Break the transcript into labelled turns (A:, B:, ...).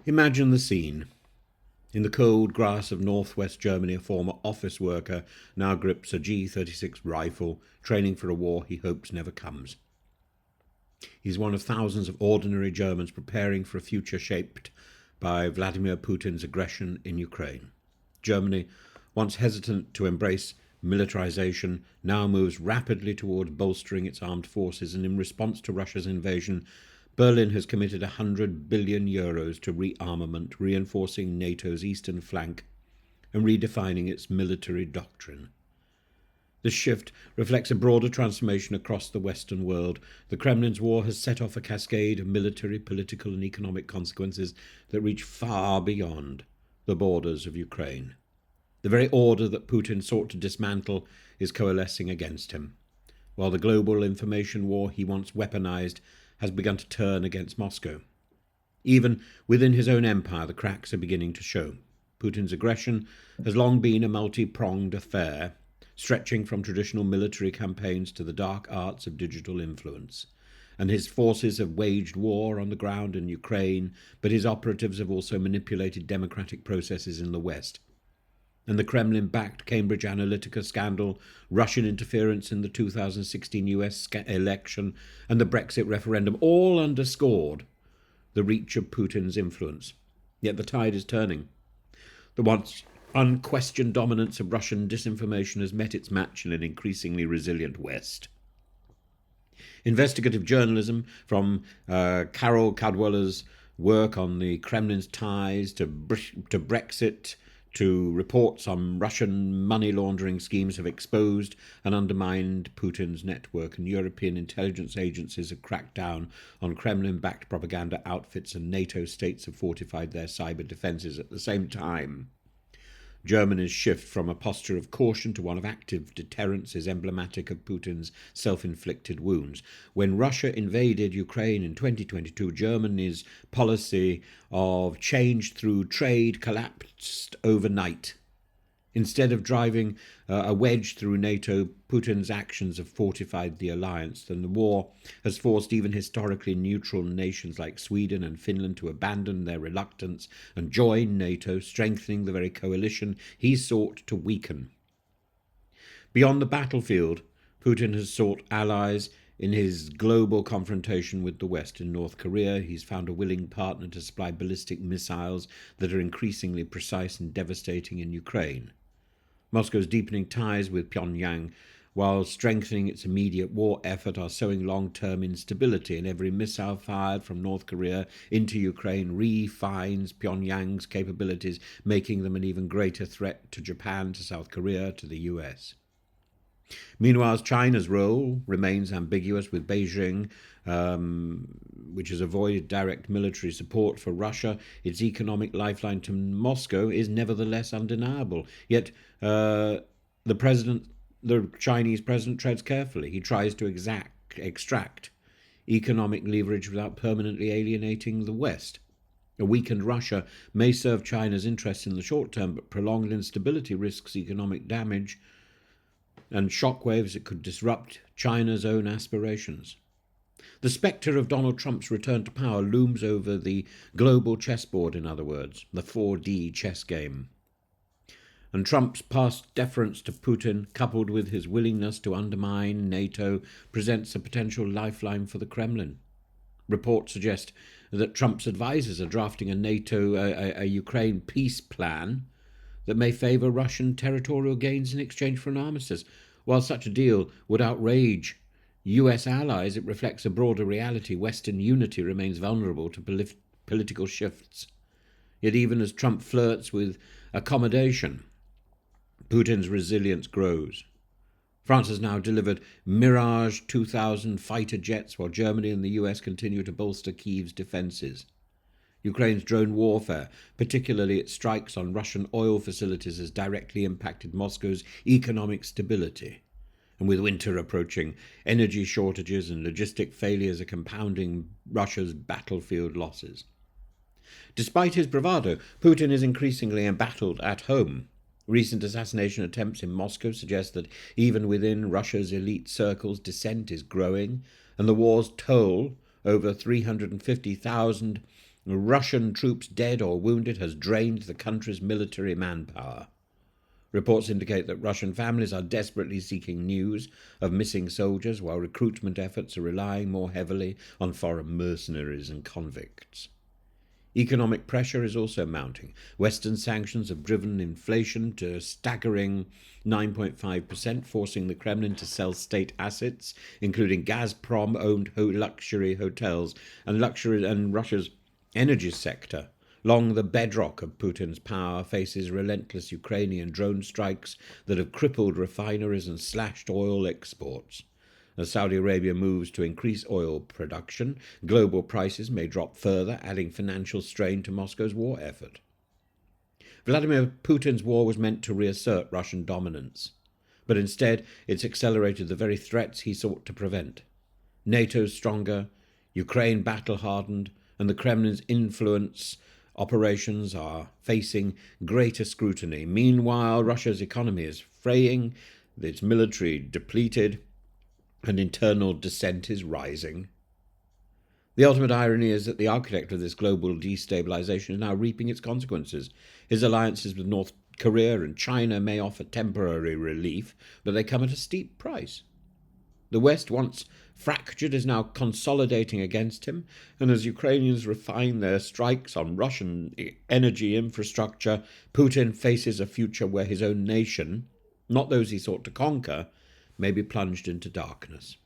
A: Imagine the scene. In the cold grass of northwest Germany, a former office worker now grips a G36 rifle, training for a war he hopes never comes. He's one of thousands of ordinary Germans preparing for a future shaped by Vladimir Putin's aggression in Ukraine. Germany, once hesitant to embrace militarization, now moves rapidly toward bolstering its armed forces, and in response to Russia's invasion, Berlin has committed €100 billion to rearmament, reinforcing NATO's eastern flank and redefining its military doctrine. This shift reflects a broader transformation across the Western world. The Kremlin's war has set off a cascade of military, political, and economic consequences that reach far beyond the borders of Ukraine. The very order that Putin sought to dismantle is coalescing against him, while the global information war he once weaponized has begun to turn against Moscow. Even within his own empire, the cracks are beginning to show. Putin's aggression has long been a multi-pronged affair, stretching from traditional military campaigns to the dark arts of digital influence. And his forces have waged war on the ground in Ukraine, but his operatives have also manipulated democratic processes in the West. And the Kremlin-backed Cambridge Analytica scandal, Russian interference in the 2016 US election, and the Brexit referendum all underscored the reach of Putin's influence. Yet the tide is turning. The once unquestioned dominance of Russian disinformation has met its match in an increasingly resilient West. Investigative journalism, from Carol Cadwaller's work on the Kremlin's ties to Brexit, to reports on Russian money laundering schemes, have exposed and undermined Putin's network, and European intelligence agencies have cracked down on Kremlin-backed propaganda outfits, and NATO states have fortified their cyber defences. At the same time, Germany's shift from a posture of caution to one of active deterrence is emblematic of Putin's self-inflicted wounds. When Russia invaded Ukraine in 2022, Germany's policy of change through trade collapsed overnight. Instead of driving a wedge through NATO, Putin's actions have fortified the alliance, and the war has forced even historically neutral nations like Sweden and Finland to abandon their reluctance and join NATO, strengthening the very coalition he sought to weaken. Beyond the battlefield, Putin has sought allies in his global confrontation with the West. In North Korea, he's found a willing partner to supply ballistic missiles that are increasingly precise and devastating in Ukraine. Moscow's deepening ties with Pyongyang, while strengthening its immediate war effort, are sowing long-term instability, and every missile fired from North Korea into Ukraine refines Pyongyang's capabilities, making them an even greater threat to Japan, to South Korea, to the US. Meanwhile, China's role remains ambiguous, with Beijing, which has avoided direct military support for Russia. Its economic lifeline to Moscow is nevertheless undeniable. Yet the Chinese president treads carefully. He tries to extract economic leverage without permanently alienating the West. A weakened Russia may serve China's interests in the short term, but prolonged instability risks economic damage and shockwaves that could disrupt China's own aspirations. The spectre of Donald Trump's return to power looms over the global chessboard, in other words, the 4D chess game. And Trump's past deference to Putin, coupled with his willingness to undermine NATO, presents a potential lifeline for the Kremlin. Reports suggest that Trump's advisors are drafting a Ukraine peace plan that may favour Russian territorial gains in exchange for an armistice. While such a deal would outrage US allies, it reflects a broader reality. Western unity remains vulnerable to political shifts. Yet even as Trump flirts with accommodation, Putin's resilience grows. France has now delivered Mirage 2000 fighter jets, while Germany and the US continue to bolster Kyiv's defences. Ukraine's drone warfare, particularly its strikes on Russian oil facilities, has directly impacted Moscow's economic stability. And with winter approaching, energy shortages and logistic failures are compounding Russia's battlefield losses. Despite his bravado, Putin is increasingly embattled at home. Recent assassination attempts in Moscow suggest that even within Russia's elite circles, dissent is growing, and the war's toll, over 350,000 Russian troops dead or wounded has drained the country's military manpower. Reports indicate that Russian families are desperately seeking news of missing soldiers, while recruitment efforts are relying more heavily on foreign mercenaries and convicts. Economic pressure is also mounting. Western sanctions have driven inflation to a staggering 9.5%, forcing the Kremlin to sell state assets, including Gazprom-owned luxury hotels and Russia's energy sector. Long the bedrock of Putin's power faces relentless Ukrainian drone strikes that have crippled refineries and slashed oil exports. As Saudi Arabia moves to increase oil production, global prices may drop further, adding financial strain to Moscow's war effort. Vladimir Putin's war was meant to reassert Russian dominance, but instead it's accelerated the very threats he sought to prevent. NATO's stronger, Ukraine battle-hardened, and the Kremlin's influence operations are facing greater scrutiny. Meanwhile, Russia's economy is fraying, its military depleted, and internal dissent is rising. The ultimate irony is that the architect of this global destabilization is now reaping its consequences. His alliances with North Korea and China may offer temporary relief, but they come at a steep price. The West, once fractured, is now consolidating against him, and as Ukrainians refine their strikes on Russian energy infrastructure, Putin faces a future where his own nation, not those he sought to conquer, may be plunged into darkness.